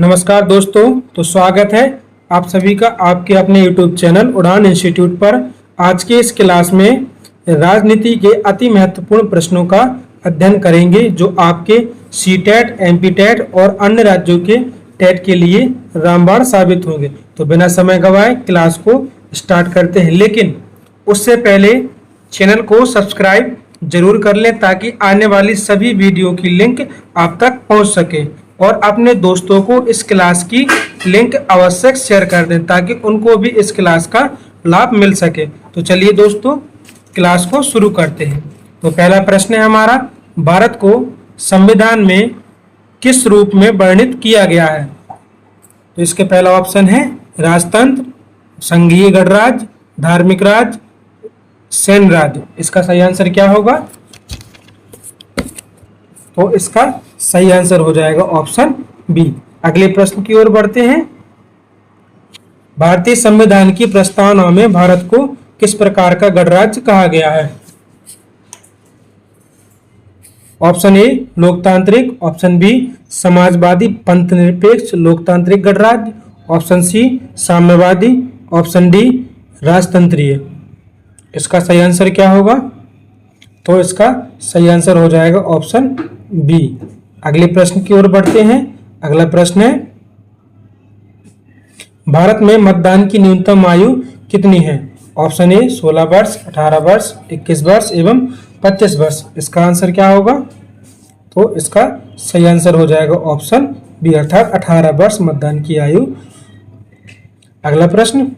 नमस्कार दोस्तों। तो स्वागत है आप सभी का आपके अपने YouTube चैनल उड़ान इंस्टीट्यूट पर। आज के इस क्लास में राजनीति के अति महत्वपूर्ण प्रश्नों का अध्ययन करेंगे जो आपके सीटेट, एमपीटेट और अन्य राज्यों के टेट के लिए रामबाण साबित होंगे। तो बिना समय गवाए क्लास को स्टार्ट करते हैं, लेकिन उससे पहले चैनल को सब्सक्राइब जरूर कर लें ताकि आने वाली सभी वीडियो की लिंक आप तक पहुंच सके और अपने दोस्तों को इस क्लास की लिंक अवश्य शेयर कर दें ताकि उनको भी इस क्लास का लाभ मिल सके। तो चलिए दोस्तों क्लास को शुरू करते हैं। तो पहला प्रश्न है हमारा, भारत को संविधान में किस रूप में वर्णित किया गया है? तो इसके पहला ऑप्शन है राजतंत्र, संघीय गणराज्य, धार्मिक राज्य, सैन्य राज्य। इसका सही आंसर क्या होगा? तो इसका सही आंसर हो जाएगा ऑप्शन बी। अगले प्रश्न की ओर बढ़ते हैं। भारतीय संविधान की प्रस्तावना में भारत को किस प्रकार का गणराज्य कहा गया है? ऑप्शन ए लोकतांत्रिक, ऑप्शन बी समाजवादी पंथ निरपेक्ष लोकतांत्रिक गणराज्य, ऑप्शन सी साम्यवादी, ऑप्शन डी राजतंत्रीय। इसका सही आंसर क्या होगा? तो इसका सही आंसर हो जाएगा ऑप्शन बी। अगले प्रश्न की ओर बढ़ते हैं। अगला प्रश्न है, भारत में मतदान की न्यूनतम आयु कितनी है? ऑप्शन ए 16 वर्ष, 18 वर्ष, 21 वर्ष एवं 25 वर्ष। इसका आंसर क्या होगा? तो इसका सही आंसर हो जाएगा ऑप्शन बी अर्थात 18 वर्ष मतदान की आयु। अगला प्रश्न,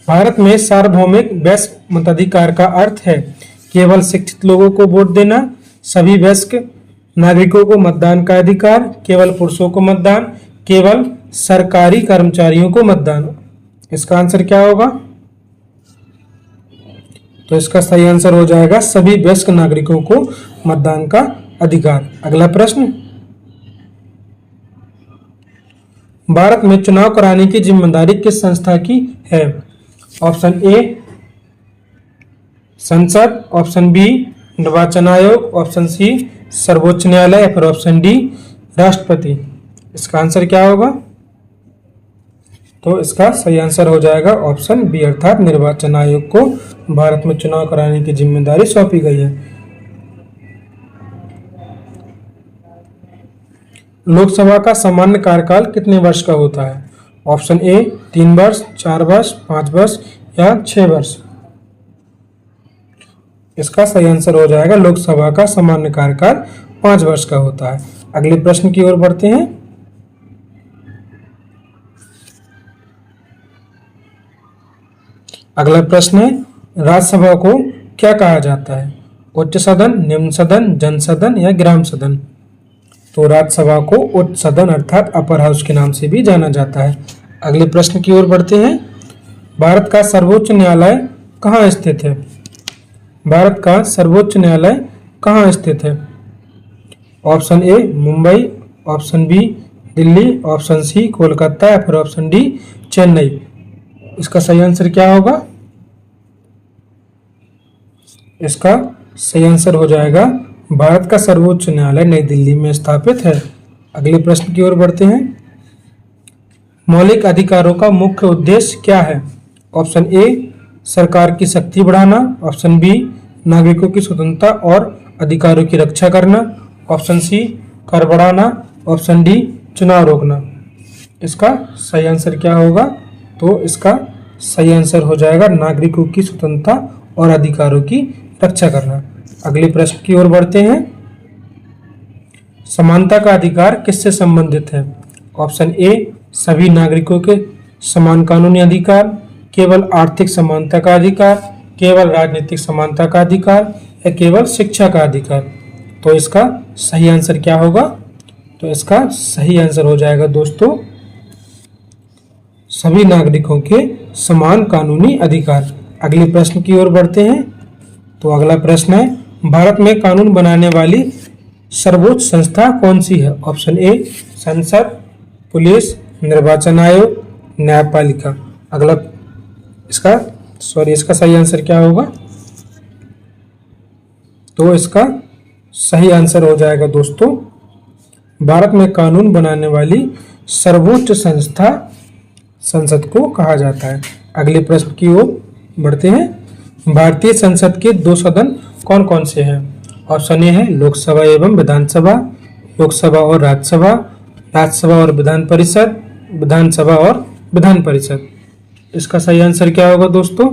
भारत में सार्वभौमिक वयस्क मताधिकार का अर्थ है केवल शिक्षित लोगों को वोट देना, सभी वयस्क नागरिकों को मतदान का अधिकार, केवल पुरुषों को मतदान, केवल सरकारी कर्मचारियों को मतदान। इसका आंसर क्या होगा? तो इसका सही आंसर हो जाएगा सभी वयस्क नागरिकों को मतदान का अधिकार। अगला प्रश्न, भारत में चुनाव कराने की जिम्मेदारी किस संस्था की है? ऑप्शन ए संसद, ऑप्शन बी निर्वाचन आयोग, ऑप्शन सी सर्वोच्च न्यायालय या फिर ऑप्शन डी राष्ट्रपति। इसका आंसर क्या होगा? तो इसका सही आंसर हो जाएगा ऑप्शन बी अर्थात निर्वाचन आयोग को भारत में चुनाव कराने की जिम्मेदारी सौंपी गई है। लोकसभा का सामान्य कार्यकाल कितने वर्ष का होता है? ऑप्शन ए 3 वर्ष, 4 वर्ष, 5 वर्ष या 6 वर्ष। इसका सही आंसर हो जाएगा लोकसभा का सामान्य कार्यकाल 5 वर्ष का होता है। अगले प्रश्न की ओर बढ़ते हैं। अगला प्रश्न है, राज्यसभा को क्या कहा जाता है? उच्च सदन, निम्न सदन, जन सदन या ग्राम सदन? तो राज्यसभा को उच्च सदन अर्थात अपर हाउस के नाम से भी जाना जाता है। अगले प्रश्न की ओर बढ़ते हैं। भारत का सर्वोच्च न्यायालय कहाँ स्थित है? भारत का सर्वोच्च न्यायालय कहाँ स्थित है? Option A Mumbai, option B Delhi, option C Kolkata या फिर ऑप्शन डी चेन्नई। इसका सही आंसर क्या होगा? इसका सही आंसर हो जाएगा भारत का सर्वोच्च न्यायालय नई दिल्ली में स्थापित है। अगले प्रश्न की ओर बढ़ते हैं। मौलिक अधिकारों का मुख्य उद्देश्य क्या है? ऑप्शन ए सरकार की शक्ति बढ़ाना, ऑप्शन बी नागरिकों की स्वतंत्रता और अधिकारों की रक्षा करना, ऑप्शन सी कर बढ़ाना, ऑप्शन डी चुनाव रोकना। इसका सही आंसर क्या होगा? तो इसका सही आंसर हो जाएगा नागरिकों की स्वतंत्रता और अधिकारों की रक्षा करना। अगले प्रश्न की ओर बढ़ते हैं। समानता का अधिकार किससे संबंधित है? ऑप्शन ए सभी नागरिकों के समान कानूनी अधिकार, केवल आर्थिक समानता का अधिकार, केवल राजनीतिक समानता का अधिकार या केवल शिक्षा का अधिकार। तो इसका सही आंसर क्या होगा? तो इसका सही आंसर हो जाएगा दोस्तों सभी नागरिकों के समान कानूनी अधिकार। अगले प्रश्न की ओर बढ़ते हैं। तो अगला प्रश्न है, भारत में कानून बनाने वाली सर्वोच्च संस्था कौन सी है? ऑप्शन ए संसद, पुलिस, निर्वाचन आयोग, न्यायपालिका। अगला इसका सही आंसर क्या होगा? तो इसका सही आंसर हो जाएगा दोस्तों, भारत में कानून बनाने वाली सर्वोच्च संस्था संसद को कहा जाता है। अगले प्रश्न की ओर बढ़ते हैं। भारतीय संसद के दो सदन कौन कौन से हैं? ऑप्शन ए है लोकसभा एवं विधानसभा, लोकसभा और राज्यसभा, राज्यसभा और विधान परिषद, विधानसभा और विधान परिषद। इसका सही आंसर क्या होगा दोस्तों?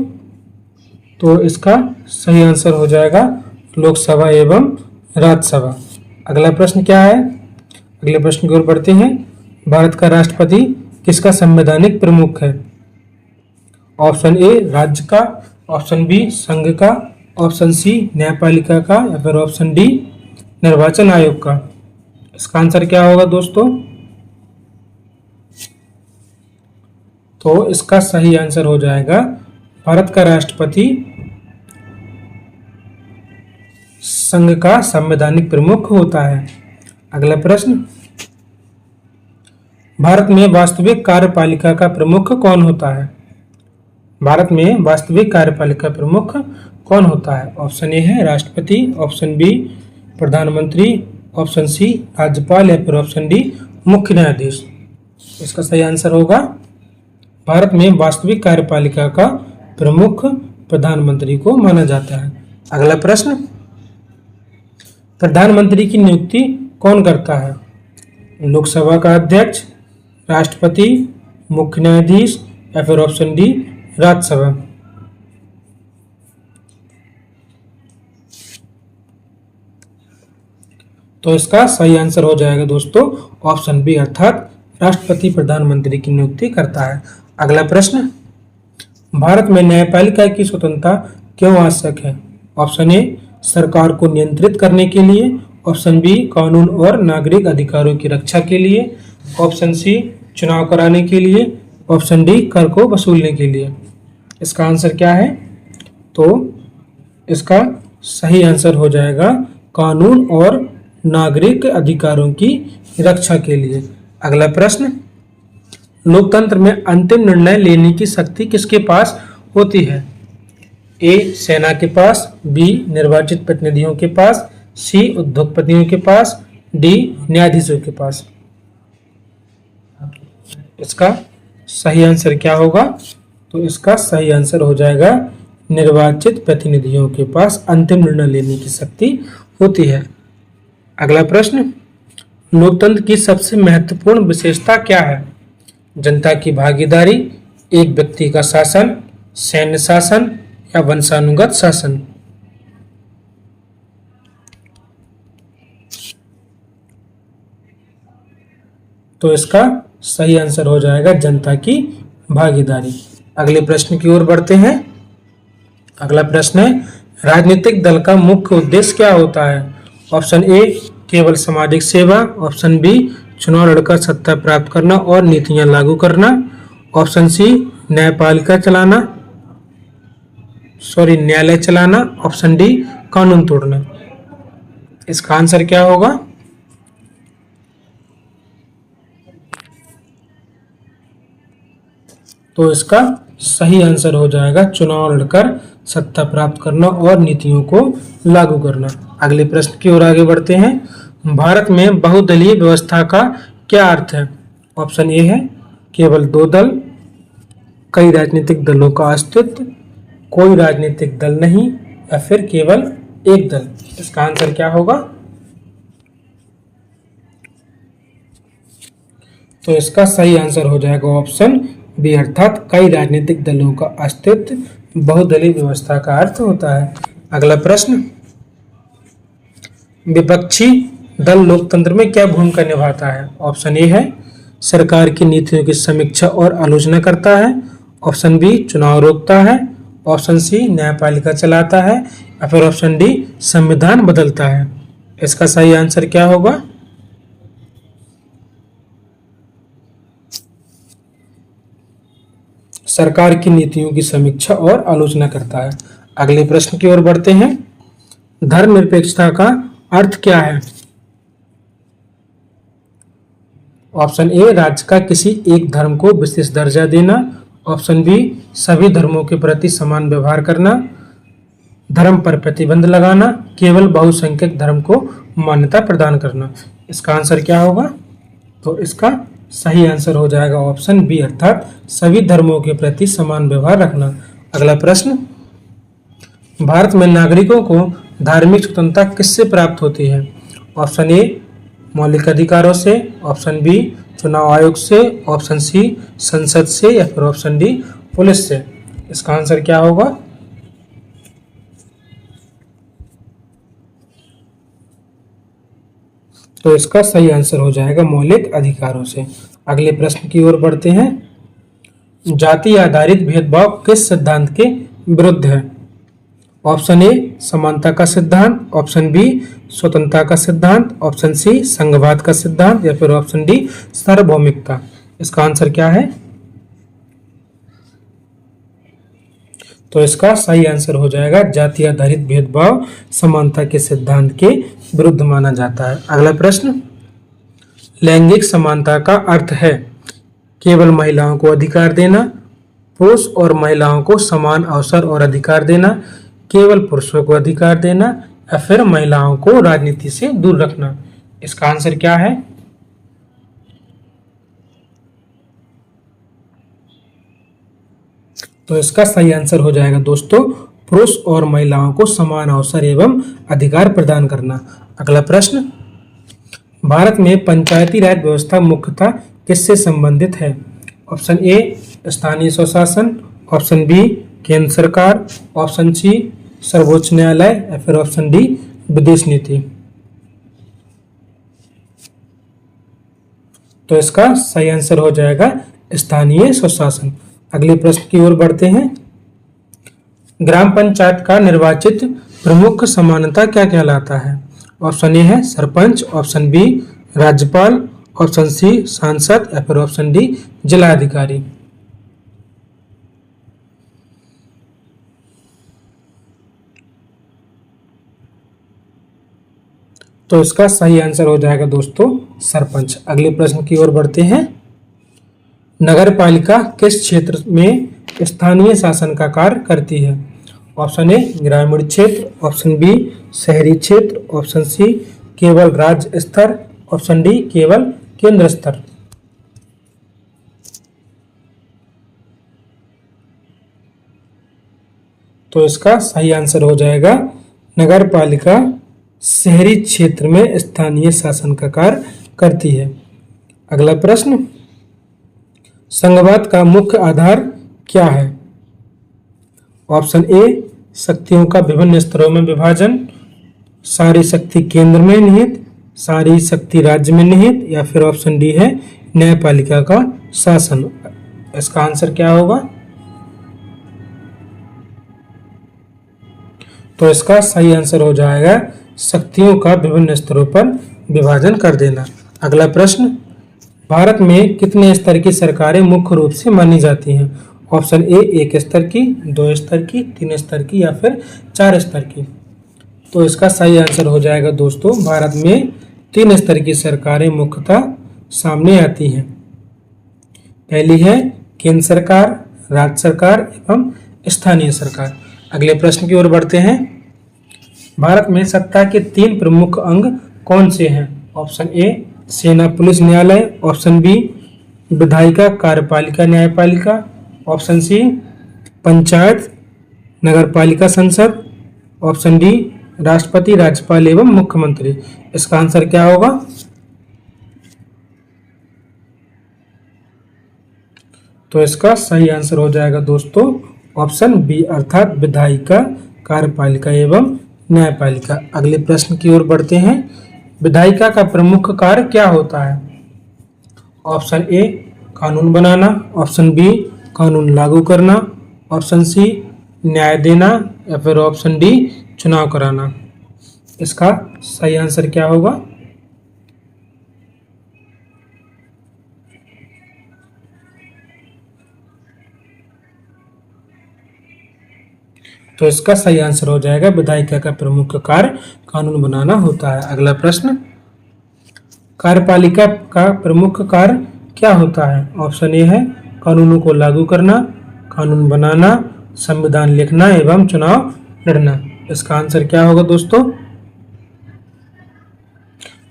तो इसका सही आंसर हो जाएगा लोकसभा एवं राज्यसभा। अगला प्रश्न क्या है? अगले प्रश्न की ओर बढ़ते हैं। भारत का राष्ट्रपति किसका संवैधानिक प्रमुख है? ऑप्शन ए राज्य का, ऑप्शन बी संघ का, ऑप्शन सी न्यायपालिका का या फिर ऑप्शन डी निर्वाचन आयोग का। इसका आंसर क्या होगा दोस्तों? तो इसका सही आंसर हो जाएगा भारत का राष्ट्रपति संघ का संवैधानिक प्रमुख होता है। अगला प्रश्न, भारत में वास्तविक कार्यपालिका का प्रमुख कौन होता है? भारत में वास्तविक कार्यपालिका प्रमुख कौन होता है? ऑप्शन ए है राष्ट्रपति, ऑप्शन बी प्रधानमंत्री, ऑप्शन सी राज्यपाल या फिर ऑप्शन डी मुख्य न्यायाधीश। इसका सही आंसर होगा भारत में वास्तविक कार्यपालिका का प्रमुख प्रधानमंत्री को माना जाता है। अगला प्रश्न, प्रधानमंत्री की नियुक्ति कौन करता है? लोकसभा का अध्यक्ष, राष्ट्रपति, मुख्य न्यायाधीश या फिर ऑप्शन डी राज्यसभा। तो इसका सही आंसर हो जाएगा दोस्तों ऑप्शन बी अर्थात राष्ट्रपति प्रधानमंत्री की नियुक्ति करता है। अगला प्रश्न, भारत में न्यायपालिका की स्वतंत्रता क्यों आवश्यक है? ऑप्शन ए सरकार को नियंत्रित करने के लिए, ऑप्शन बी कानून और नागरिक अधिकारों की रक्षा के लिए, ऑप्शन सी चुनाव कराने के लिए, ऑप्शन डी कर को वसूलने के लिए। इसका आंसर क्या है? तो इसका सही आंसर हो जाएगा कानून और नागरिक अधिकारों की रक्षा के लिए। अगला प्रश्न, लोकतंत्र में अंतिम निर्णय लेने की शक्ति किसके पास होती है? ए सेना के पास, बी निर्वाचित प्रतिनिधियों के पास, सी उद्योगपतियों के पास, डी न्यायाधीशों के पास। इसका सही आंसर क्या होगा? तो इसका सही आंसर हो जाएगा निर्वाचित प्रतिनिधियों के पास अंतिम निर्णय लेने की शक्ति होती है। अगला प्रश्न, लोकतंत्र की सबसे महत्वपूर्ण विशेषता क्या है? जनता की भागीदारी, एक व्यक्ति का शासन, सैन्य शासन या वंशानुगत शासन। तो इसका सही आंसर हो जाएगा जनता की भागीदारी। अगले प्रश्न की ओर बढ़ते हैं। अगला प्रश्न है, राजनीतिक दल का मुख्य उद्देश्य क्या होता है? ऑप्शन ए केवल सामाजिक सेवा, ऑप्शन बी चुनाव लड़कर सत्ता प्राप्त करना और नीतियां लागू करना, ऑप्शन सी न्यायालय चलाना, ऑप्शन डी कानून तोड़ना। इसका आंसर क्या होगा? तो इसका सही आंसर हो जाएगा चुनाव लड़कर सत्ता प्राप्त करना और नीतियों को लागू करना। अगले प्रश्न की ओर आगे बढ़ते हैं। भारत में बहुदलीय व्यवस्था का क्या अर्थ है? ऑप्शन ए है केवल दो दल, कई राजनीतिक दलों का अस्तित्व, कोई राजनीतिक दल नहीं या फिर केवल एक दल। इसका आंसर क्या होगा? तो इसका सही आंसर हो जाएगा ऑप्शन बी अर्थात कई राजनीतिक दलों का अस्तित्व बहुदलीय व्यवस्था का अर्थ होता है। अगला प्रश्न, विपक्षी दल लोकतंत्र में क्या भूमिका निभाता है? ऑप्शन ए है सरकार की नीतियों की समीक्षा और आलोचना करता है, ऑप्शन बी चुनाव रोकता है, ऑप्शन सी न्यायपालिका चलाता है या फिर ऑप्शन डी संविधान बदलता है। इसका सही आंसर क्या होगा? सरकार की नीतियों की समीक्षा और आलोचना करता है। अगले प्रश्न की ओर बढ़ते हैं। धर्मनिरपेक्षता का अर्थ क्या है? ऑप्शन ए राज्य का किसी एक धर्म को विशेष दर्जा देना, ऑप्शन बी सभी धर्मों के प्रति समान व्यवहार करना, धर्म पर प्रतिबंध लगाना, केवल बहुसंख्यक धर्म को मान्यता प्रदान करना। इसका आंसर क्या होगा? तो इसका सही आंसर हो जाएगा ऑप्शन बी, अर्थात सभी धर्मों के प्रति समान व्यवहार रखना। अगला प्रश्न, भारत में नागरिकों को धार्मिक स्वतंत्रता किससे प्राप्त होती है? ऑप्शन ए मौलिक अधिकारों से, ऑप्शन बी चुनाव आयोग से, ऑप्शन सी संसद से, या फिर ऑप्शन डी पुलिस से। इसका आंसर क्या होगा? तो इसका सही आंसर हो जाएगा मौलिक अधिकारों से। अगले प्रश्न की ओर बढ़ते हैं। जाति आधारित भेदभाव किस सिद्धांत के विरुद्ध है? ऑप्शन ए समानता का सिद्धांत, ऑप्शन बी स्वतंत्रता का सिद्धांत, ऑप्शन सी संघवाद का सिद्धांत, या फिर ऑप्शन डी सार्वभौमिकता। इसका आंसर क्या है? तो इसका सही आंसर हो जाएगा जाति आधारित भेदभाव समानता के सिद्धांत के विरुद्ध माना जाता है। अगला प्रश्न, लैंगिक समानता का अर्थ है केवल महिलाओं को अधिकार देना, पुरुष और महिलाओं को समान अवसर और अधिकार देना, केवल पुरुषों को अधिकार देना, या फिर महिलाओं को राजनीति से दूर रखना। इसका आंसर क्या है? तो इसका सही आंसर हो जाएगा दोस्तों पुरुष और महिलाओं को समान अवसर एवं अधिकार प्रदान करना। अगला प्रश्न, भारत में पंचायती राज व्यवस्था मुख्यतः किससे संबंधित है? ऑप्शन ए स्थानीय स्वशासन, ऑप्शन बी केंद्र सरकार, ऑप्शन सी सर्वोच्च न्यायालय, या फिर ऑप्शन डी विदेश नीति। तो इसका सही आंसर हो जाएगा स्थानीय स्वशासन। अगले प्रश्न की ओर बढ़ते हैं। ग्राम पंचायत का निर्वाचित प्रमुख समानता क्या कहलाता है? ऑप्शन ए है सरपंच, ऑप्शन बी राज्यपाल, ऑप्शन सी सांसद, या फिर ऑप्शन डी जिलाधिकारी। तो इसका सही आंसर हो जाएगा दोस्तों सरपंच। अगले प्रश्न की ओर बढ़ते हैं। नगर पालिका किस क्षेत्र में स्थानीय शासन का कार्य करती है? ऑप्शन ए ग्रामीण क्षेत्र, ऑप्शन बी शहरी क्षेत्र, ऑप्शन सी केवल राज्य स्तर, ऑप्शन डी केवल केंद्र स्तर। तो इसका सही आंसर हो जाएगा नगर पालिका शहरी क्षेत्र में स्थानीय शासन का कार्य करती है। अगला प्रश्न, संघवाद का मुख्य आधार क्या है? ऑप्शन ए शक्तियों का विभिन्न स्तरों में विभाजन, सारी शक्ति केंद्र में निहित, सारी शक्ति राज्य में निहित, या फिर ऑप्शन डी है न्यायपालिका का शासन। इसका आंसर क्या होगा? तो इसका सही आंसर हो जाएगा शक्तियों का विभिन्न स्तरों पर विभाजन कर देना। अगला प्रश्न, भारत में कितने स्तर की सरकारें मुख्य रूप से मानी जाती हैं? ऑप्शन ए 1 स्तर की, 2 स्तर की, 3 स्तर की, या फिर 4 स्तर की। तो इसका सही आंसर हो जाएगा दोस्तों भारत में 3 स्तर की सरकारें मुख्यतः सामने आती हैं। पहली है केंद्र सरकार, राज्य सरकार एवं स्थानीय सरकार। अगले प्रश्न की ओर बढ़ते हैं। भारत में सत्ता के 3 प्रमुख अंग कौन से हैं? ऑप्शन ए सेना पुलिस न्यायालय, ऑप्शन बी विधायिका कार्यपालिका न्यायपालिका, ऑप्शन सी पंचायत नगरपालिका संसद, ऑप्शन डी राष्ट्रपति राज्यपाल एवं मुख्यमंत्री। इसका आंसर क्या होगा? तो इसका सही आंसर हो जाएगा दोस्तों ऑप्शन बी, अर्थात विधायिका कार्यपालिका एवं न्यायपालिका। अगले प्रश्न की ओर बढ़ते हैं। विधायिका का प्रमुख कार्य क्या होता है? ऑप्शन ए कानून बनाना, ऑप्शन बी कानून लागू करना, ऑप्शन सी न्याय देना, या फिर ऑप्शन डी चुनाव कराना। इसका सही आंसर क्या होगा? तो इसका सही आंसर हो जाएगा विधायिका का प्रमुख कार्य कानून बनाना होता है। अगला प्रश्न, कार्यपालिका का प्रमुख कार्य क्या होता है? ऑप्शन ए है कानूनों को लागू करना, कानून बनाना, संविधान लिखना एवं चुनाव लड़ना। इसका आंसर क्या होगा दोस्तों?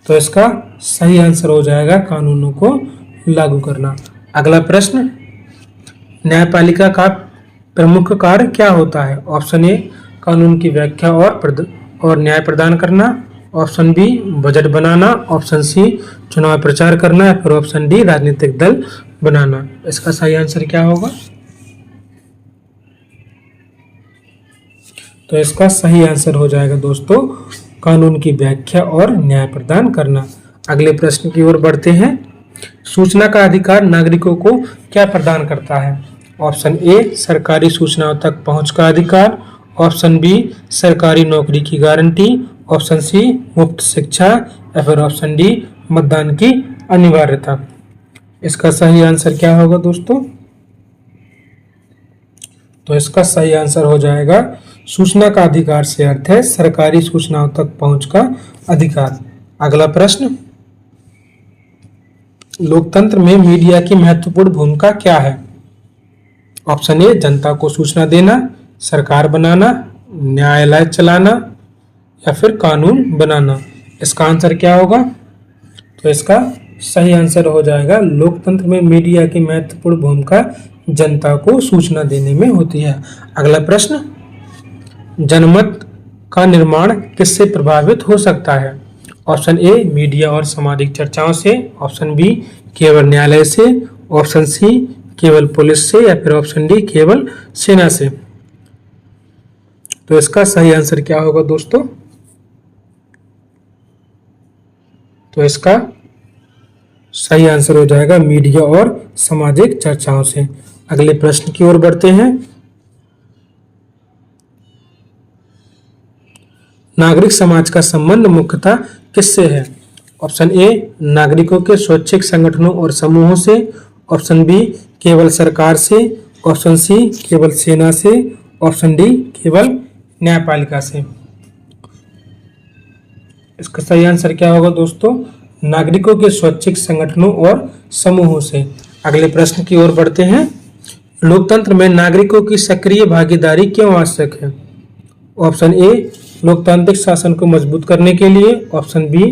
तो इसका सही आंसर हो जाएगा कानूनों को लागू करना। अगला प्रश्न, न्यायपालिका का प्रमुख कार्य क्या होता है? ऑप्शन ए कानून की व्याख्या और न्याय प्रदान करना, ऑप्शन बी बजट बनाना, ऑप्शन सी चुनाव प्रचार करना, या फिर ऑप्शन डी राजनीतिक दल बनाना। इसका सही आंसर क्या होगा? तो इसका सही आंसर हो जाएगा दोस्तों कानून की व्याख्या और न्याय प्रदान करना। अगले प्रश्न की ओर बढ़ते हैं। सूचना का अधिकार नागरिकों को क्या प्रदान करता है? ऑप्शन ए सरकारी सूचनाओं तक पहुंच का अधिकार, ऑप्शन बी सरकारी नौकरी की गारंटी, ऑप्शन सी मुफ्त शिक्षा, या फिर ऑप्शन डी मतदान की अनिवार्यता। इसका सही आंसर क्या होगा दोस्तों? तो इसका सही आंसर हो जाएगा सूचना का अधिकार से अर्थ है सरकारी सूचनाओं तक पहुंच का अधिकार। अगला प्रश्न, लोकतंत्र में मीडिया की महत्वपूर्ण भूमिका क्या है? ऑप्शन ए जनता को सूचना देना, सरकार बनाना, न्यायालय चलाना, या फिर कानून बनाना। इसका आंसर क्या होगा? तो इसका सही आंसर हो जाएगा लोकतंत्र में मीडिया की महत्वपूर्ण भूमिका जनता को सूचना देने में होती है। अगला प्रश्न, जनमत का निर्माण किससे प्रभावित हो सकता है? ऑप्शन ए मीडिया और सामाजिक चर्चाओं से, ऑप्शन बी केवल न्यायालय से, ऑप्शन सी केवल पुलिस से, या फिर ऑप्शन डी केवल सेना से। तो इसका सही आंसर क्या होगा दोस्तों? तो इसका सही आंसर हो जाएगा मीडिया और सामाजिक चर्चाओं से। अगले प्रश्न की ओर बढ़ते हैं। नागरिक समाज का संबंध मुख्यतः किससे है? ऑप्शन ए नागरिकों के स्वैच्छिक संगठनों और समूहों से, ऑप्शन बी केवल सरकार से, ऑप्शन सी केवल सेना से, ऑप्शन डी केवल न्यायपालिका से। इसका सही आंसर क्या होगा दोस्तों? नागरिकों के स्वैच्छिक संगठनों और समूहों से। अगले प्रश्न की ओर बढ़ते हैं। लोकतंत्र में नागरिकों की सक्रिय भागीदारी क्यों आवश्यक है? ऑप्शन ए लोकतांत्रिक शासन को मजबूत करने के लिए, ऑप्शन बी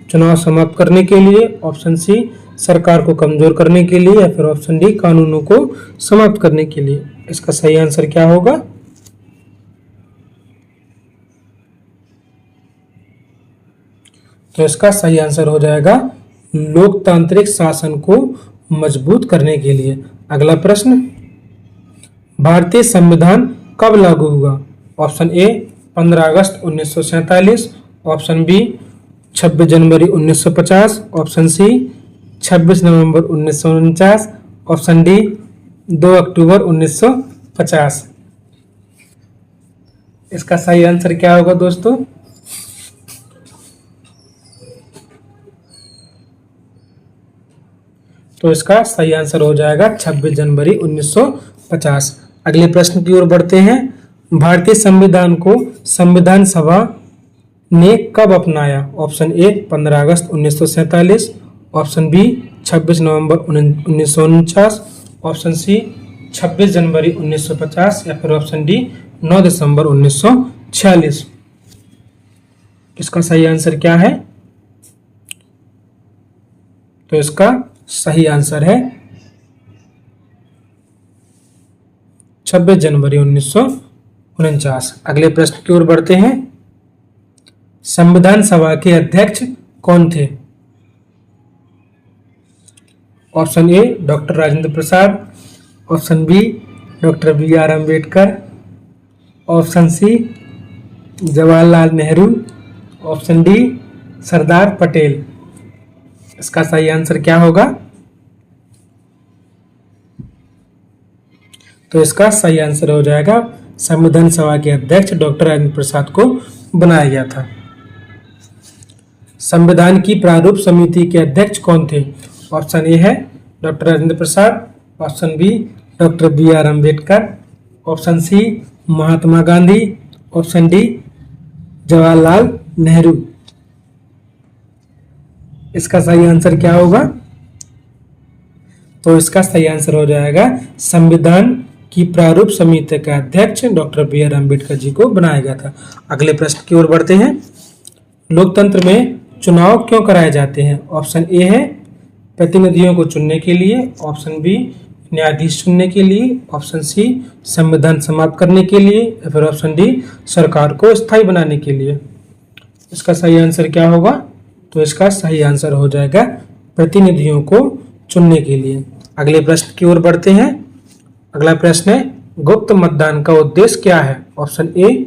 चुनाव समाप्त करने के लिए, ऑप्शन सी सरकार को कमजोर करने के लिए, या फिर ऑप्शन डी कानूनों को समाप्त करने के लिए। इसका सही आंसर क्या होगा? तो इसका सही आंसर हो जाएगा लोकतांत्रिक शासन को मजबूत करने के लिए। अगला प्रश्न, भारतीय संविधान कब लागू हुआ? ऑप्शन ए 15 अगस्त 1947, ऑप्शन बी 26 जनवरी 1950, ऑप्शन सी 26 नवंबर 1949, ऑप्शन डी 2 अक्टूबर 1950। इसका सही आंसर क्या होगा दोस्तों? तो इसका सही आंसर हो जाएगा 26 जनवरी 1950। अगले प्रश्न की ओर बढ़ते हैं। भारतीय संविधान को संविधान सभा ने कब अपनाया? ऑप्शन ए 15 अगस्त 1947, ऑप्शन बी 26 नवंबर 1949, ऑप्शन सी 26 जनवरी 1950, या फिर ऑप्शन डी 9 दिसंबर 1946। इसका सही आंसर क्या है? तो इसका सही आंसर है 26 जनवरी 1949। अगले प्रश्न की ओर बढ़ते हैं। संविधान सभा के अध्यक्ष कौन थे? Option A doctor Rajendra Prasad, option B doctor BR Ambedkar, option C Jawaharlal Nehru, option D Sardar Patel. इसका सही आंसर क्या होगा? तो इसका सही आंसर हो जाएगा संविधान सभा के अध्यक्ष डॉक्टर राजेंद्र प्रसाद को बनाया गया था। संविधान की प्रारूप समिति के अध्यक्ष कौन थे? ऑप्शन ए है doctor Rajendra Prasad, option B doctor BR Ambedkar, option C Mahatma Gandhi, option D Jawaharlal Nehru. इसका सही आंसर क्या होगा? तो इसका सही आंसर हो जाएगा संविधान की प्रारूप समिति का अध्यक्ष डॉक्टर बी.आर. अम्बेडकर जी को बनाया गया था। अगले प्रश्न की ओर बढ़ते हैं। लोकतंत्र में चुनाव क्यों कराए जाते हैं? ऑप्शन ए है प्रतिनिधियों को चुनने के लिए, ऑप्शन बी न्यायाधीश चुनने के लिए, ऑप्शन सी संविधान समाप्त करने के लिए, या फिर ऑप्शन डी सरकार को स्थायी बनाने के लिए। इसका सही आंसर क्या होगा? तो इसका सही आंसर हो जाएगा प्रतिनिधियों को चुनने के लिए। अगले प्रश्न की ओर बढ़ते हैं। अगला प्रश्न है गुप्त मतदान का उद्देश्य क्या है? ऑप्शन ए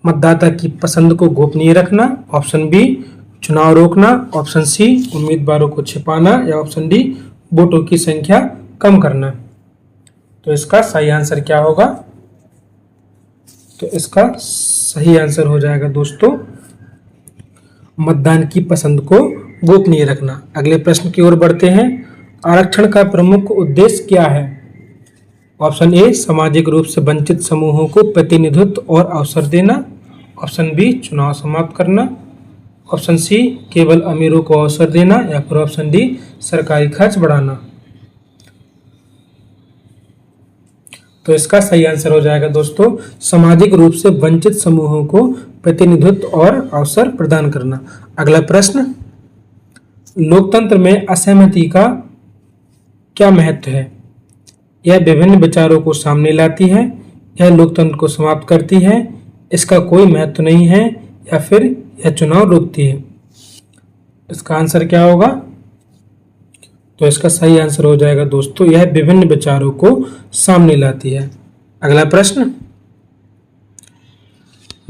मतदाता की पसंद को गोपनीय रखना, ऑप्शन बी चुनाव रोकना, ऑप्शन सी उम्मीदवारों को छिपाना, या ऑप्शन डी वोटों की संख्या कम करना। तो इसका सही आंसर क्या होगा? तो इसका सही आंसर हो जाएगा दोस्तों मतदान की पसंद को गोपनीय रखना। अगले प्रश्न की ओर बढ़ते हैं। आरक्षण का प्रमुख उद्देश्य क्या है? ऑप्शन ए सामाजिक रूप से वंचित समूहों को प्रतिनिधित्व और अवसर देना, ऑप्शन बी चुनाव समाप्त करना, ऑप्शन सी केवल अमीरों को अवसर देना, या फिर ऑप्शन डी सरकारी खर्च बढ़ाना। तो इसका सही आंसर हो जाएगा दोस्तों सामाजिक रूप से वंचित समूहों को प्रतिनिधित्व और अवसर प्रदान करना। अगला प्रश्न लोकतंत्र में असहमति का क्या महत्व है? यह विभिन्न विचारों को सामने लाती है, यह लोकतंत्र को समाप्त करती है, इसका कोई महत्व नहीं है, या फिर यह चुनाव रोकती है। इसका आंसर क्या होगा? तो इसका सही आंसर हो जाएगा दोस्तों यह विभिन्न विचारों को सामने लाती है। अगला प्रश्न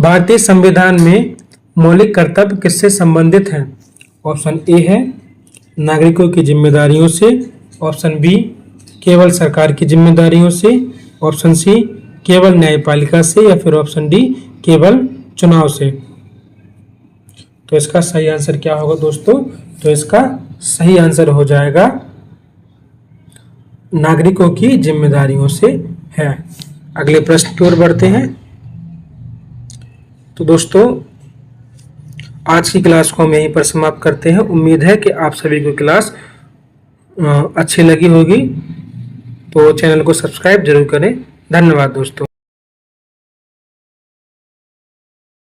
भारतीय संविधान में मौलिक कर्तव्य किससे संबंधित हैं? ऑप्शन ए है नागरिकों की जिम्मेदारियों से, ऑप्शन बी केवल सरकार की जिम्मेदारियों से, ऑप्शन सी केवल न्यायपालिका से, या फिर ऑप्शन डी केवल चुनाव से। तो इसका सही आंसर क्या होगा दोस्तों? तो इसका सही आंसर हो जाएगा नागरिकों की जिम्मेदारियों से है। अगले प्रश्न की ओर बढ़ते हैं। तो दोस्तों आज की क्लास को हम यहीं पर समाप्त करते हैं। उम्मीद है कि आप सभी को क्लास अच्छी लगी होगी, तो चैनल को सब्सक्राइब जरूर करें। धन्यवाद दोस्तों।